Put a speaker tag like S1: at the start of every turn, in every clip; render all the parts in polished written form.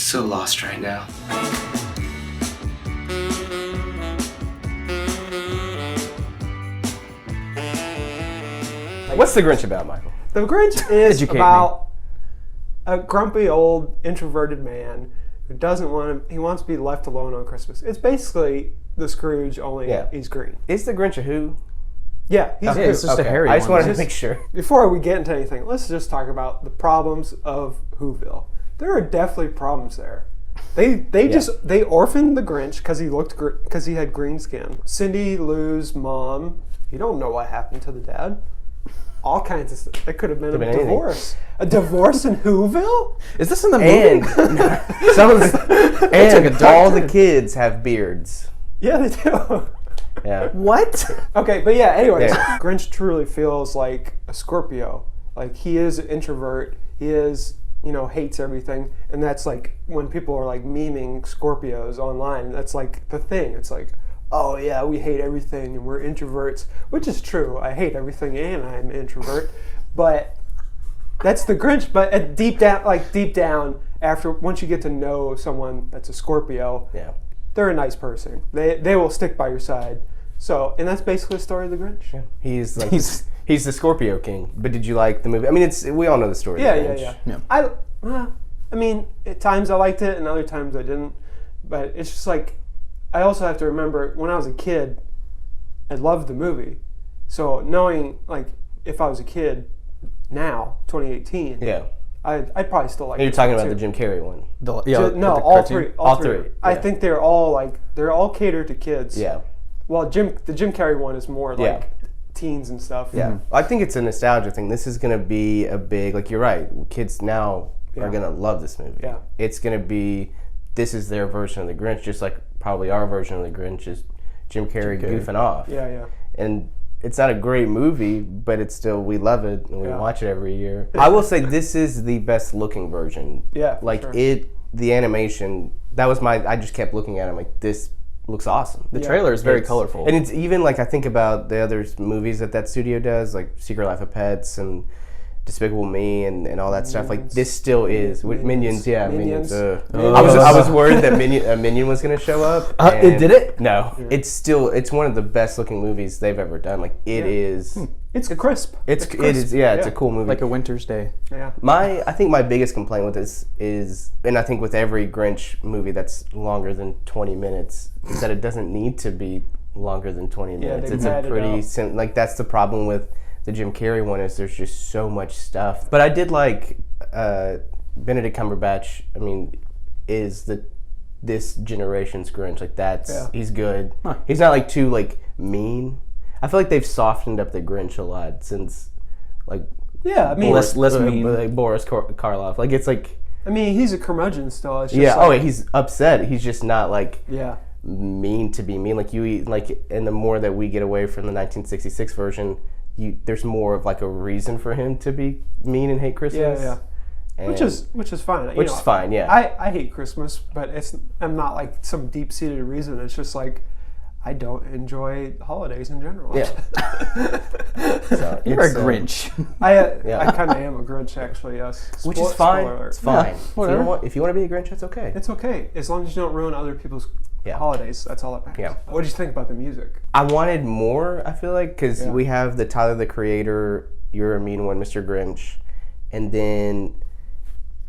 S1: so lost right now.
S2: What's The Grinch about, Michael?
S3: The Grinch is
S4: Educate
S3: about a grumpy old introverted man who doesn't want to, he wants to be left alone on Christmas. It's basically the Scrooge, only he's green.
S2: Is The Grinch a who?
S3: Yeah, he's
S4: Yeah, it's just a hairy
S2: I just
S4: one.
S2: wanted to make sure.
S3: Before we get into anything, let's just talk about the problems of Whoville. There are definitely problems there. They orphaned the Grinch because he had green skin. Cindy Lou's mom, you don't know what happened to the dad. All kinds of stuff. It could have been a divorce. A divorce in Whoville?
S4: Is this in the movie?
S2: And all the kids have beards.
S3: Yeah, they do.
S2: Yeah.
S4: What?
S3: Okay, but yeah, anyways,
S2: Yeah.
S3: Grinch truly feels like a Scorpio. Like, he is an introvert. He is, hates everything. And that's like, when people are like memeing Scorpios online, that's like the thing. It's like, oh yeah, we hate everything and we're introverts, which is true. I hate everything and I'm an introvert. But that's the Grinch. But deep down, once you get to know someone that's a Scorpio, they're a nice person. They will stick by your side. So, and that's basically the story of the Grinch.
S2: Yeah. He's the Scorpio king. But did you like the movie? I mean, we all know the story. of the Grinch.
S3: Yeah. I mean, at times I liked it, and other times I didn't. But it's just like, I also have to remember when I was a kid, I loved the movie. So knowing, like, if I was a kid now, 2018, I'd probably still like it.
S2: You're talking about the Jim Carrey one.
S3: All three.
S2: Yeah.
S3: I think they're all catered to kids.
S2: Yeah.
S3: Well, the Jim Carrey one is more like teens and stuff.
S2: Yeah. Mm-hmm. I think it's a nostalgia thing. This is going to be a big, like, you're right, kids now are going to love this movie.
S3: Yeah.
S2: It's going to be, this is their version of the Grinch, just like probably our version of the Grinch is Jim Carrey goofing off.
S3: Yeah.
S2: And it's not a great movie, but it's still, we love it and we watch it every year. I will say this is the best looking version.
S3: Yeah.
S2: Like the animation, I just kept looking at it, I'm like, this looks awesome.
S4: The trailer is very colorful.
S2: And it's even like, I think about the other movies that studio does, like Secret Life of Pets and Despicable Me and all that stuff. Like, this still is with Minions. Minions. I was worried that a Minion was going to show up.
S4: It did it?
S2: No, it's one of the best looking movies they've ever done. Like, it is.
S3: It's crisp.
S2: It is. Yeah, it's a cool movie.
S4: Like a winter's day.
S3: Yeah.
S2: I think my biggest complaint with this is, and I think with every Grinch movie that's longer than 20 minutes, is that it doesn't need to be longer than 20 minutes. It's a pretty like, that's the problem with the Jim Carrey one, is there's just so much stuff. But I did like Benedict Cumberbatch. I mean, is this generation's Grinch. Like, he's good. Huh. He's not like too like mean. I feel like they've softened up the Grinch a lot since, like,
S3: I mean,
S4: less mean.
S2: Like Boris Karloff. Like, it's like,
S3: I mean, he's a curmudgeon still. It's just
S2: he's upset. He's just not like
S3: yeah.
S2: mean to be mean. Like and the more that we get away from the 1966 version, there's more of like a reason for him to be mean and hate Christmas.
S3: Yeah.
S2: And
S3: which is fine.
S2: Which is fine, yeah.
S3: I hate Christmas, but I'm not like some deep-seated reason. It's just like, I don't enjoy holidays in general.
S2: Yeah. So
S4: You're a Grinch.
S3: I kind of am a Grinch, actually, yes.
S2: Which is fine.
S3: Spoiler.
S2: It's fine.
S4: Whatever.
S2: If you want to be a Grinch, it's okay.
S3: It's okay, as long as you don't ruin other people's holidays. That's all that matters.
S2: Yeah.
S3: What did you think about the music?
S2: I wanted more, I feel like, because we have the Tyler, the Creator, You're a Mean One, Mr. Grinch, and then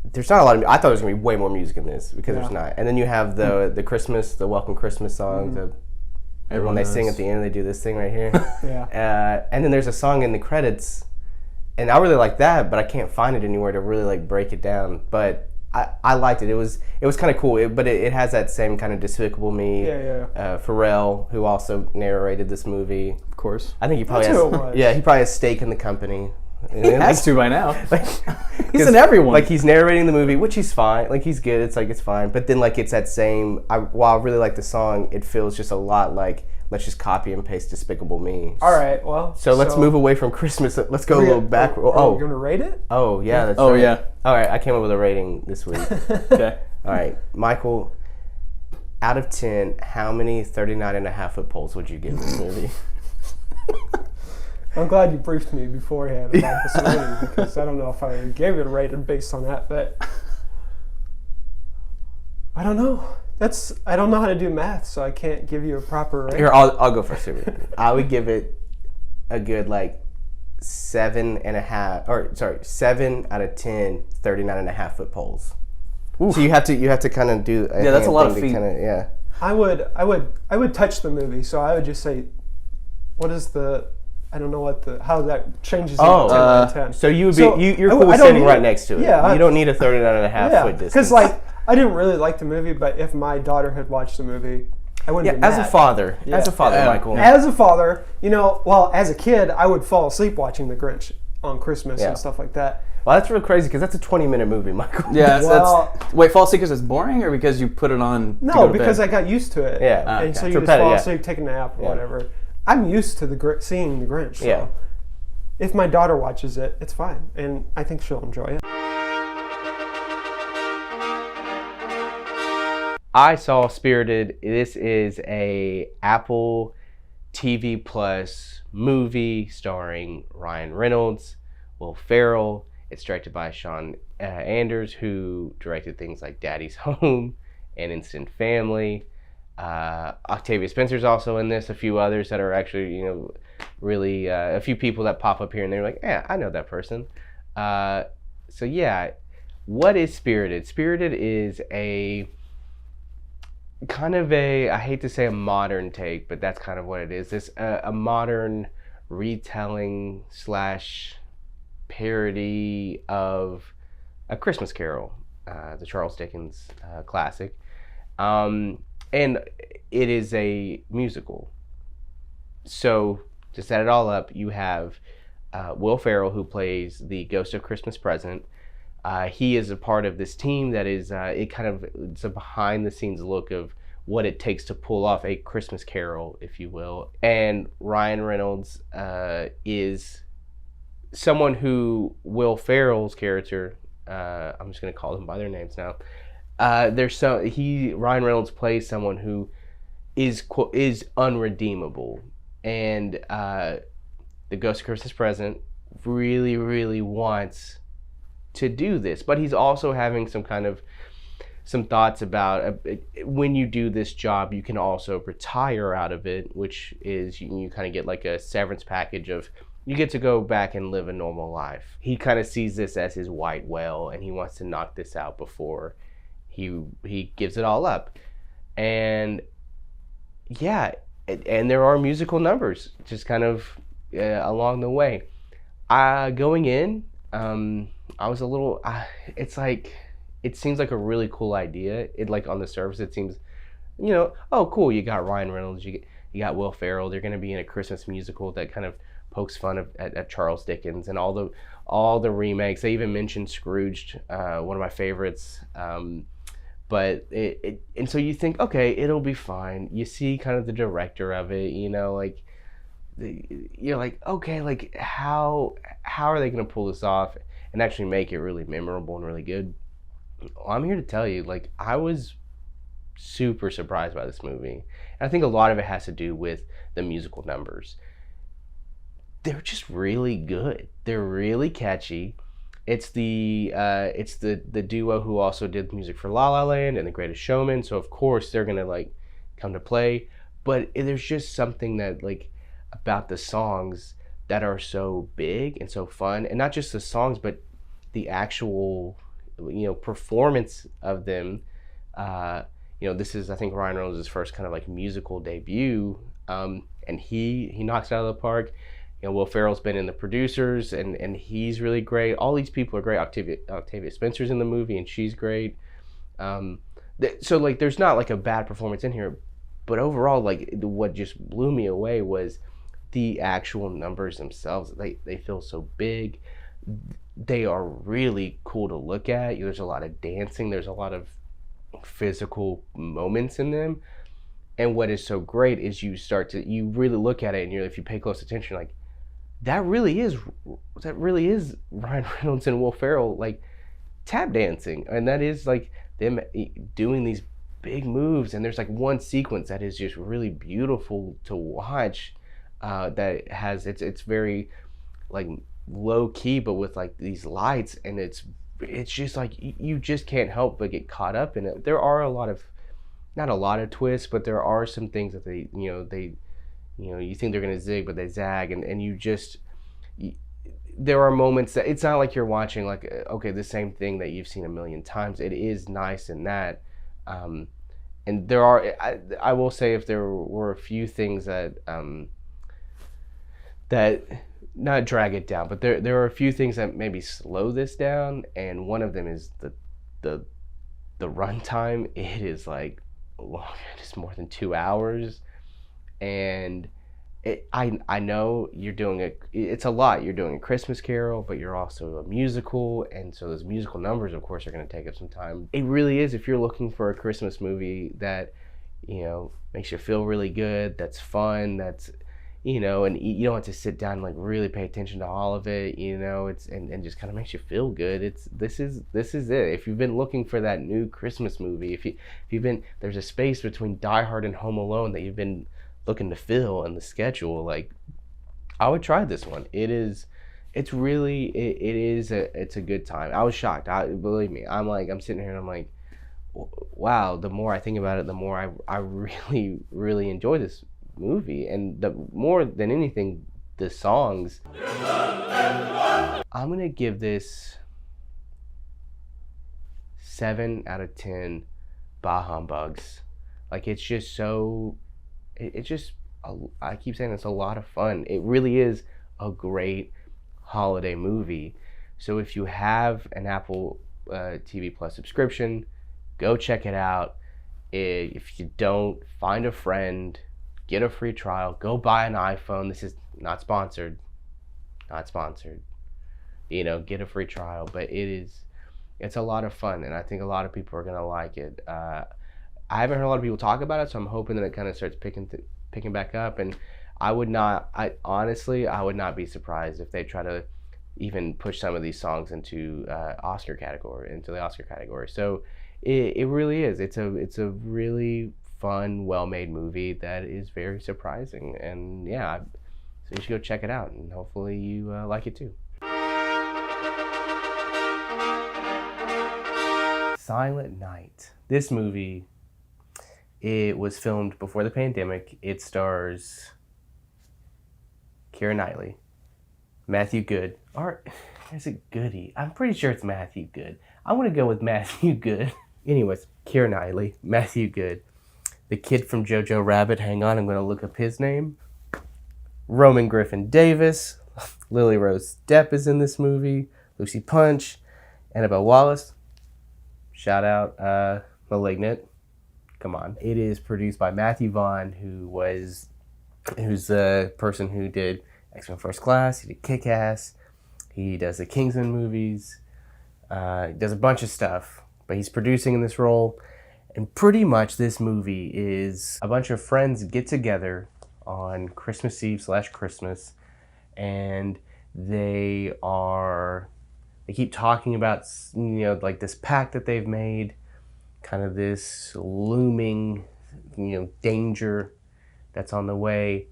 S2: there's not a lot of. I thought there was gonna be way more music in this, because there's not. And then you have the Christmas, the Welcome Christmas song, when they sing at the end, they do this thing right here. And then there's a song in the credits, and I really like that, but I can't find it anywhere to really like break it down. But I liked it. It was kind of cool. But it has that same kind of Despicable Me. Pharrell, who also narrated this movie,
S4: Of course.
S2: I think he probably
S3: That's who it was.
S2: he probably has stake in the company.
S4: He has to by now.
S2: Like,
S4: He's in everyone.
S2: Like, he's narrating the movie, which he's fine. Like, he's good. It's like, it's fine. But then, like, it's that same. While I really like the song, it feels just a lot like, let's just copy and paste Despicable Me.
S3: All right, well.
S2: So let's move away from Christmas. Let's go a little back.
S3: Are you going to rate it?
S2: Oh, yeah, that's
S4: Oh,
S2: right.
S4: yeah.
S2: All right, I came up with a rating this week.
S4: Okay.
S2: All right, Michael, out of 10, how many 39.5-foot poles would you give this movie?
S3: I'm glad you briefed me beforehand about this rating, because I don't know if I gave it a rating based on that, but I don't know. I don't know how to do math, so I can't give you a proper rating.
S2: Here, I'll go first. I would give it a good like 7.5, or sorry, 7 out of 10, 39.5 foot poles. Oof. So you have to kind of do.
S4: That's a lot of feet.
S2: Yeah.
S3: I would touch the movie, so I would just say, what is the? I don't know how that changes.
S2: Oh,
S3: 10 out of 10.
S2: So you would be you're cool standing right next to it. Yeah, you don't need a 39.5 foot distance.
S3: Because like I didn't really like the movie, but if my daughter had watched the movie, I wouldn't.
S2: Yeah, as a father, Michael.
S3: As a father, as a kid, I would fall asleep watching The Grinch on Christmas and stuff like that.
S2: Well, that's real crazy because that's a 20-minute movie, Michael.
S4: Yeah, wait, fall asleep because it's boring, or because you put it on?
S3: No, because I got used to it.
S2: Yeah,
S3: and so you just fall asleep, take a nap, or whatever. I'm used to seeing The Grinch. So if my daughter watches it, it's fine, and I think she'll enjoy it.
S2: I saw Spirited. This is a Apple TV Plus movie starring Ryan Reynolds, Will Ferrell. It's directed by Sean Anders, who directed things like Daddy's Home and Instant Family. Octavia Spencer's also in this. A few others that are actually, really a few people that pop up here and they're like, yeah, I know that person. So yeah, what is Spirited? Spirited is a kind of I hate to say a modern take, but that's kind of what it is. It's a modern retelling / parody of A Christmas Carol, the Charles Dickens classic. And it is a musical. So to set it all up, you have Will Ferrell, who plays the Ghost of Christmas Present. He is a part of this team that is, it's a behind the scenes look of what it takes to pull off a Christmas Carol, if you will. And Ryan Reynolds is someone who Will Ferrell's character, I'm just going to call them by their names now. Ryan Reynolds plays someone who is unredeemable, and the Ghost of Christmas Present really, really wants to do this, but he's also having some thoughts about when you do this job, you can also retire out of it, which is you kind of get like a severance package of you get to go back and live a normal life. He kind of sees this as his white whale, and he wants to knock this out before he gives it all up. And yeah, and there are musical numbers just kind of along the way. Going in, I was a little, it seems like a really cool idea. It like on the surface, it seems, oh cool, you got Ryan Reynolds, you got Will Ferrell, they're going to be in a Christmas musical that kind of pokes fun at Charles Dickens and all the remakes. They even mentioned Scrooged, one of my favorites. But and so you think, okay, it'll be fine. You see kind of the director of it, you're like, okay, like how are they going to pull this off and actually make it really memorable and really good? Well, I'm here to tell you, like, I was super surprised by this movie. And I think a lot of it has to do with the musical numbers. They're just really good. They're really catchy. It's the duo who also did music for La La Land and The Greatest Showman, so of course they're gonna like come to play. But there's just something that like about the songs that are so big and so fun, and not just the songs, but the actual performance of them. This is, I think, Ryan Reynolds' first kind of like musical debut, and he knocks it out of the park. Will Ferrell's been in the producers, and he's really great. All these people are great. Octavia Spencer's in the movie, and she's great. So like, there's not like a bad performance in here, but overall, like, what just blew me away was the actual numbers themselves. They feel so big. They are really cool to look at. There's a lot of dancing. There's a lot of physical moments in them. And what is so great is you really look at it, and if you pay close attention, like, that really is Ryan Reynolds and Will Ferrell like tap dancing, and that is like them doing these big moves. And there's like one sequence that is just really beautiful to watch, that has it's very like low key, but with like these lights, and it's it's just like you just can't help but get caught up in it. There are a lot of, not a lot of twists, but there are some things that you think they're gonna zig, but they zag, and there are moments that it's not like you're watching like okay, the same thing that you've seen a million times. It is nice in that, and there are. I will say if there were a few things that not drag it down, but there are a few things that maybe slow this down, and one of them is the runtime. It is like long, it's more than 2 hours, and I know it's a lot. You're doing a Christmas Carol, but you're also a musical, and so those musical numbers, of course, are going to take up some time. It really is. If you're looking for a Christmas movie that makes you feel really good, that's fun, that's and you don't have to sit down and like really pay attention to all of it, it's and just kind of makes you feel good. This is it. If you've been looking for that new Christmas movie, if you've been, there's a space between Die Hard and Home Alone that you've been looking to fill in the schedule, like I would try this one. It's a good time. I was shocked. Believe me, I'm sitting here and I'm like, wow, the more I think about it, the more I really, really enjoy this movie, and more than anything, the songs. I'm gonna give this 7 out of 10 bah humbugs. Like it's just so, I keep saying it's a lot of fun. It really is a great holiday movie. So if you have an Apple TV Plus subscription, go check it out. If you don't, find a friend, get a free trial, go buy an iPhone. This is not sponsored. Get a free trial, but it's a lot of fun, and I think a lot of people are gonna like it. I haven't heard a lot of people talk about it, so I'm hoping that it kind of starts picking back up. And I would not be surprised if they try to even push some of these songs into the Oscar category. So it really is. It's a really fun, well-made movie that is very surprising, and so you should go check it out, and hopefully you like it too. Silent Night. This movie, it was filmed before the pandemic. It stars Keira Knightley, Matthew Good, or is it Goody? I'm pretty sure it's Matthew Good. I want to go with Matthew Good. Anyways, Keira Knightley, Matthew Good, the kid from Jojo Rabbit. Hang on, I'm going to look up his name. Roman Griffin Davis. Lily Rose Depp is in this movie. Lucy Punch. Annabelle Wallis. Shout out Malignant. Come on. It is produced by Matthew Vaughn, who's the person who did X-Men First Class. He did Kick-Ass. He does the Kingsman movies. He does a bunch of stuff. But he's producing in this role. And pretty much this movie is a bunch of friends get together on Christmas Eve / Christmas, and they keep talking about, like this pact that they've made, kind of this looming, danger that's on the way,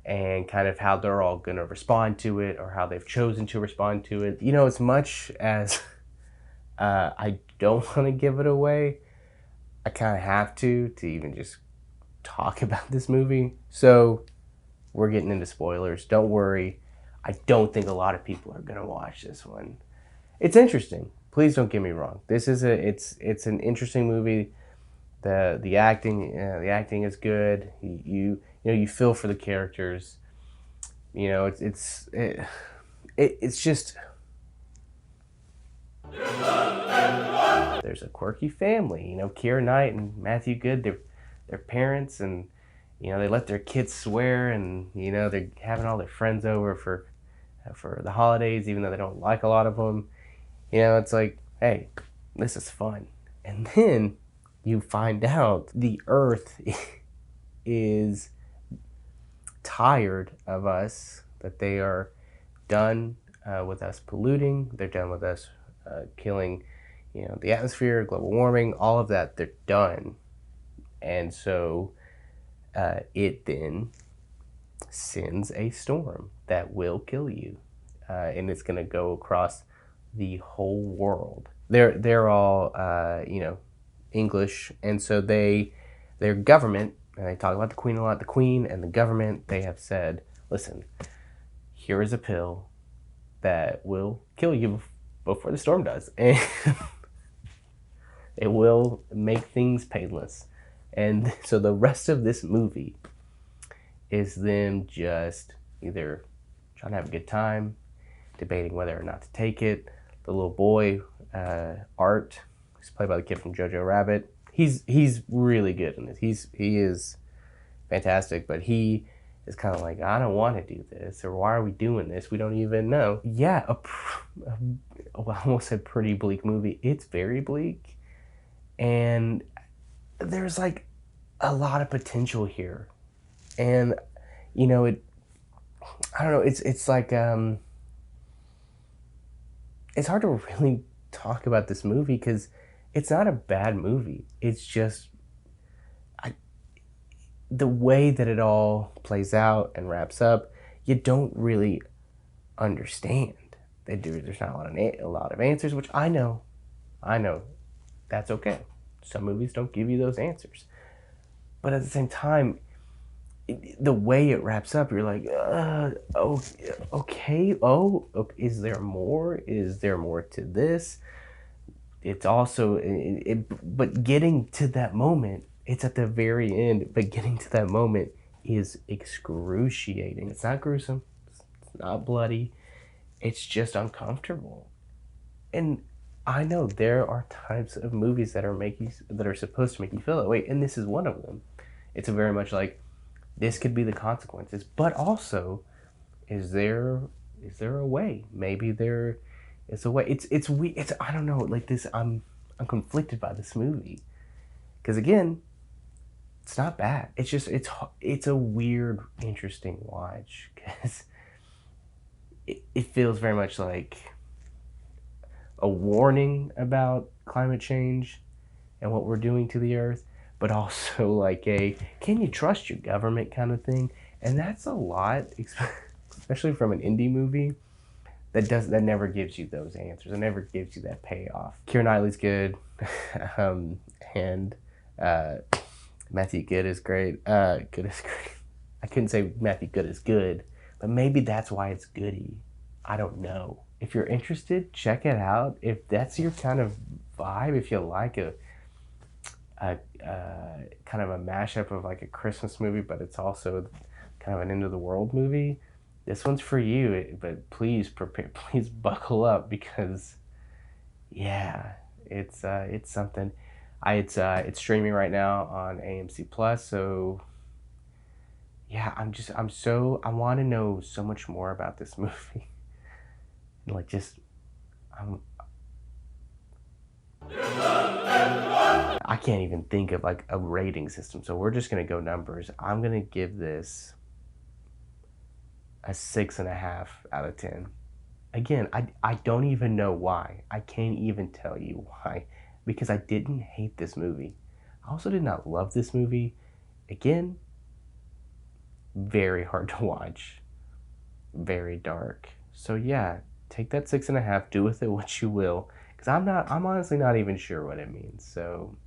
S2: and kind of how they're all going to respond to it, or how they've chosen to respond to it. As much as I don't want to give it away, I kind of have to even just talk about this movie. So we're getting into spoilers. Don't worry. I don't think a lot of people are going to watch this one. It's interesting. Please don't get me wrong. This is it's an interesting movie. The acting is good. You feel for the characters. It's just, there's a quirky family. Keira Knight and Matthew Good, they're parents, and they let their kids swear, and they're having all their friends over for the holidays, even though they don't like a lot of them. It's like, hey, this is fun. And then you find out the earth is tired of us, that they are done with us polluting. They're done with us killing, the atmosphere, global warming, all of that. They're done. And so it then sends a storm that will kill you. And it's going to go across the whole world. They're all English, and so their government, and they talk about the Queen a lot. The Queen and the government, they have said, listen, here is a pill that will kill you before the storm does, and it will make things painless. And so the rest of this movie is them just either trying to have a good time, debating whether or not to take it. The little boy, Art, who's played by the kid from Jojo Rabbit, he's really good in this. He is fantastic, but he is kind of like, I don't want to do this, or why are we doing this? We don't even know. Yeah, I almost said pretty bleak movie. It's very bleak, and there's like a lot of potential here, and I don't know. It's like it's hard to really talk about this movie because it's not a bad movie. It's just the way that it all plays out and wraps up, you don't really understand. There's not a lot of answers, which I know. That's okay. Some movies don't give you those answers. But at the same time, the way it wraps up, you're like, okay. Is there more? Is there more to this? It's also, but getting to that moment, it's at the very end, but getting to that moment is excruciating. It's not gruesome. It's not bloody. It's just uncomfortable. And I know there are types of movies that are supposed to make you feel that way, and this is one of them. It's very much like, this could be the consequences, but also, is there a way? Maybe there is a way. It's I don't know, like this. I'm conflicted by this movie because again, it's not bad. It's just it's a weird, interesting watch because it feels very much like a warning about climate change and what we're doing to the earth, but also like a can you trust your government kind of thing. And that's a lot, especially from an indie movie that never gives you those answers. It never gives you that payoff. Keira Knightley's good, and Matthew Good is great. Good is great. I couldn't say Matthew Good is good, but maybe that's why it's goody. I don't know. If you're interested, check it out. If that's your kind of vibe, if you like a kind of a mashup of like a Christmas movie, but it's also kind of an end of the world movie, this one's for you. But please buckle up because I it's something. It's streaming right now on AMC Plus, so yeah, I want to know so much more about this movie. Like I can't even think of like a rating system, so we're just gonna go numbers. I'm gonna give this a 6.5 out of 10. Again, I don't even know why. I can't even tell you why, because I didn't hate this movie. I also did not love this movie. Again, very hard to watch, very dark. So yeah, take that 6.5, do with it what you will, because I'm honestly not even sure what it means. So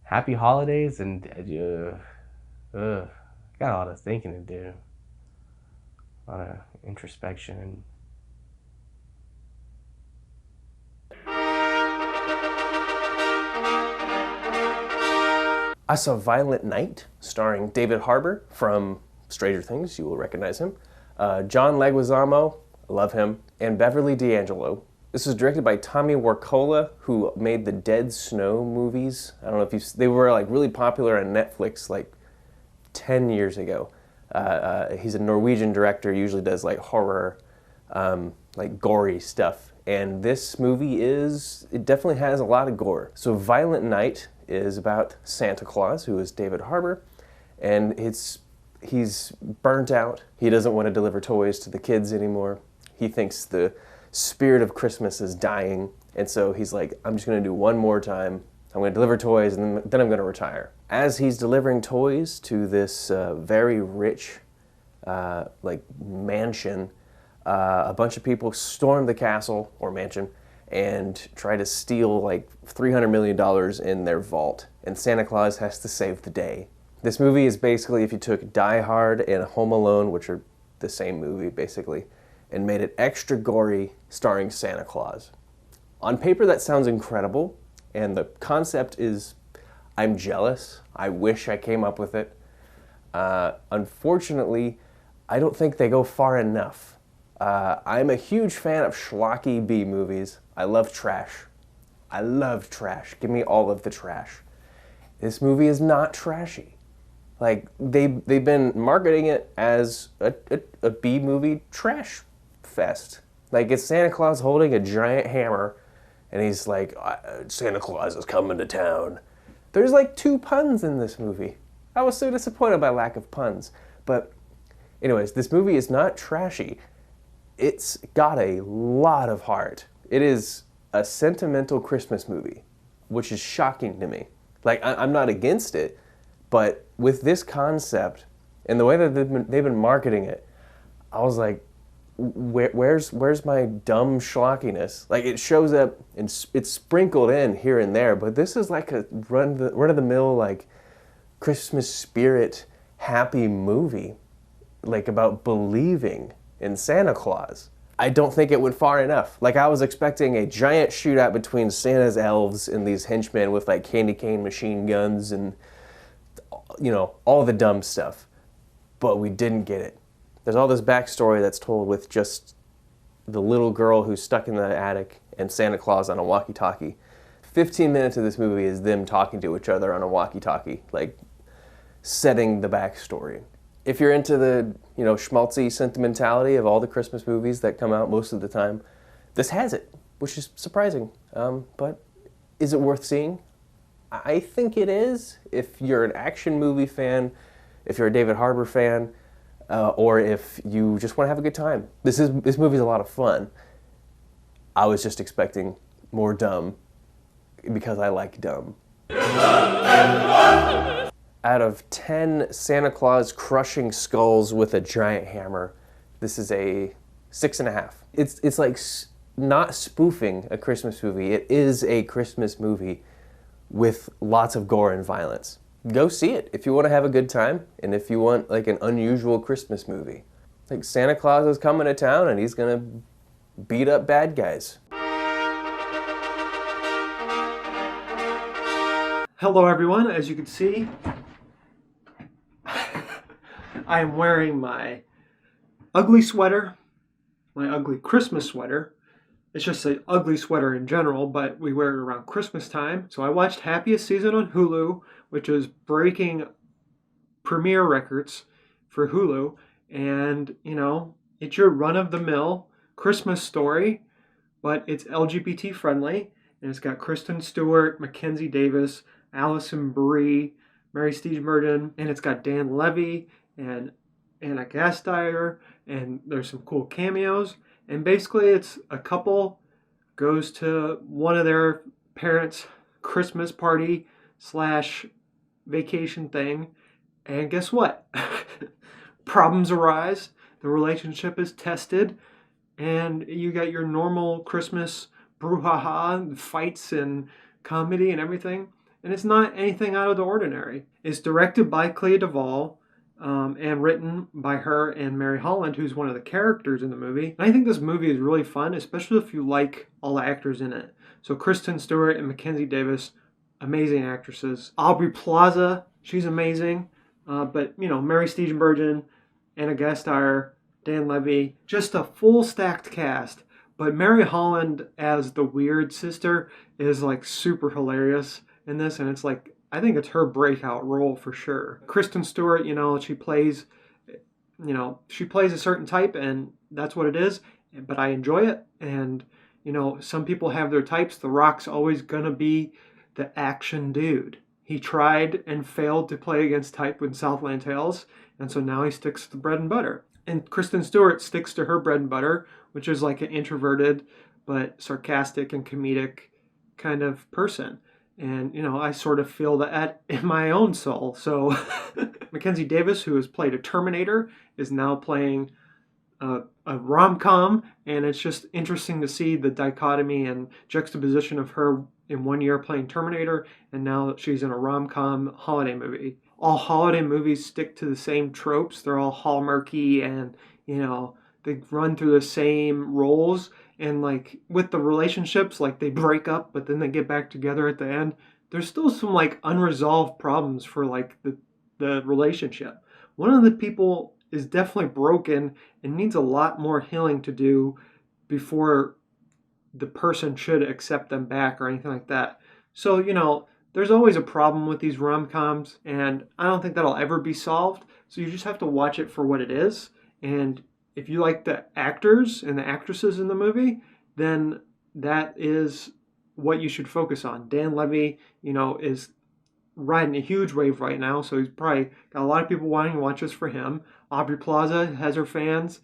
S2: happy holidays, and got a lot of thinking to do, a lot of introspection.
S1: I saw Violent Night, starring David Harbour from Stranger Things. You will recognize him. John Leguizamo, I love him, and Beverly D'Angelo. This was directed by Tommy Wirkola, who made the Dead Snow movies. I don't know if they were like really popular on Netflix like 10 years ago. He's a Norwegian director, usually does like horror, like gory stuff. And this movie it definitely has a lot of gore. So Violent Night is about Santa Claus, who is David Harbour, and he's burnt out. He doesn't want to deliver toys to the kids anymore. He thinks the spirit of Christmas is dying, and so he's like, I'm just going to do one more time. I'm going to deliver toys, and then I'm going to retire. As he's delivering toys to this very rich like mansion, A bunch of people storm the castle or mansion and try to steal like $300 million in their vault, and Santa Claus has to save the day. This movie is basically if you took Die Hard and Home Alone, which are the same movie basically, and made it extra gory starring Santa Claus. On paper that sounds incredible, and the concept is, I'm jealous. I wish I came up with it. Unfortunately, I don't think they go far enough. I'm a huge fan of schlocky B movies. I love trash. I love trash. Give me all of the trash. This movie is not trashy. Like, they've been marketing it as a B movie trash fest. Like, it's Santa Claus holding a giant hammer, and he's like, Santa Claus is coming to town. There's like 2 puns in this movie. I was so disappointed by lack of puns. But anyways, this movie is not trashy. It's got a lot of heart. It is a sentimental Christmas movie, which is shocking to me. Like, I'm not against it, but with this concept and the way that they've been marketing it, I was like, where's my dumb schlockiness? Like, it shows up and it's sprinkled in here and there, but this is like a run-of-the-mill, like, Christmas spirit, happy movie, like about believing in Santa Claus. I don't think it went far enough. Like, I was expecting a giant shootout between Santa's elves and these henchmen with like candy cane machine guns and, you know, all the dumb stuff. But we didn't get it. There's all this backstory that's told with just the little girl who's stuck in the attic and Santa Claus on a walkie-talkie. 15 minutes of this movie is them talking to each other on a walkie-talkie, like setting the backstory. If you're into the, you know, schmaltzy sentimentality of all the Christmas movies that come out most of the time, this has it, which is surprising. But is it worth seeing? I think it is. If you're an action movie fan, if you're a David Harbour fan, or if you just want to have a good time. This movie's a lot of fun. I was just expecting more dumb because I like dumb. Out of 10 Santa Claus crushing skulls with a giant hammer, this is a 6.5. It's like not spoofing a Christmas movie. It is a Christmas movie with lots of gore and violence. Go see it if you want to have a good time and if you want like an unusual Christmas movie. Like, Santa Claus is coming to town and he's gonna beat up bad guys.
S3: Hello everyone, as you can see, I am wearing my ugly sweater, my ugly Christmas sweater. It's just an ugly sweater in general, but we wear it around Christmas time. So I watched Happiest season on Hulu, which is breaking premiere records for Hulu. And, you know, it's your run-of-the-mill Christmas story, but it's LGBT friendly. And it's got Kristen Stewart, Mackenzie Davis, Allison Brie, Mary Steenburgen, and it's got Dan Levy and Anna Gasteyer, and there's some cool cameos. And basically it's a couple goes to one of their parents' Christmas party / vacation thing, and guess what? Problems arise, the relationship is tested, and you got your normal Christmas brouhaha, fights and comedy and everything. And it's not anything out of the ordinary. It's directed by Clea Duvall, and written by her and Mary Holland, who's one of the characters in the movie. And I think this movie is really fun, especially if you like all the actors in it. So Kristen Stewart and Mackenzie Davis, amazing actresses. Aubrey Plaza, she's amazing. But, you know, Mary Steenburgen, Anna Gasteyer, Dan Levy, just a full stacked cast. But Mary Holland as the weird sister is like super hilarious in this, and it's like, I think it's her breakout role for sure. Kristen Stewart, you know, she plays a certain type, and that's what it is, but I enjoy it. And, you know, some people have their types. The Rock's always gonna be the action dude. He tried and failed to play against type in Southland Tales, and so now he sticks to the bread and butter. And Kristen Stewart sticks to her bread and butter, which is like an introverted but sarcastic and comedic kind of person. And, you know, I sort of feel that in my own soul. So Mackenzie Davis, who has played a Terminator, is now playing a rom-com, and it's just interesting to see the dichotomy and juxtaposition of her in 1 year playing Terminator, and now she's in a rom-com holiday movie. All holiday movies stick to the same tropes. They're all hallmarky, and they run through the same roles. And like with the relationships, like they break up, but then they get back together at the end. There's still some like unresolved problems for like the relationship. One of the people is definitely broken and needs a lot more healing to do before the person should accept them back or anything like that. So, there's always a problem with these rom-coms, and I don't think that'll ever be solved. So you just have to watch it for what it is. And if you like the actors and the actresses in the movie, then that is what you should focus on. Dan Levy, is riding a huge wave right now, so he's probably got a lot of people wanting to watch this for him. Aubrey Plaza has her fans.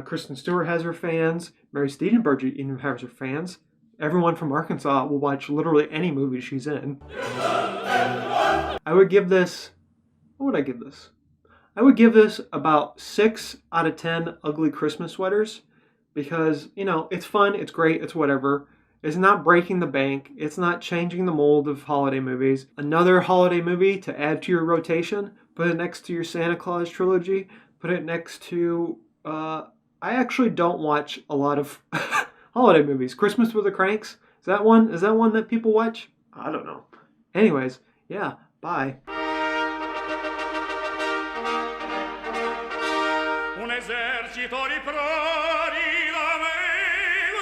S3: Kristen Stewart has her fans. Mary Steenburgen even has her fans. Everyone from Arkansas will watch literally any movie she's in. I would give this... What would I give this? I would give this about 6 out of 10 ugly Christmas sweaters because, it's fun, it's great, it's whatever. It's not breaking the bank. It's not changing the mold of holiday movies. Another holiday movie to add to your rotation. Put it next to your Santa Claus trilogy. Put it next to... I actually don't watch a lot of holiday movies. Christmas with the Cranks. Is that one that people watch? I don't know. Anyways, yeah, bye.
S5: Un esercito di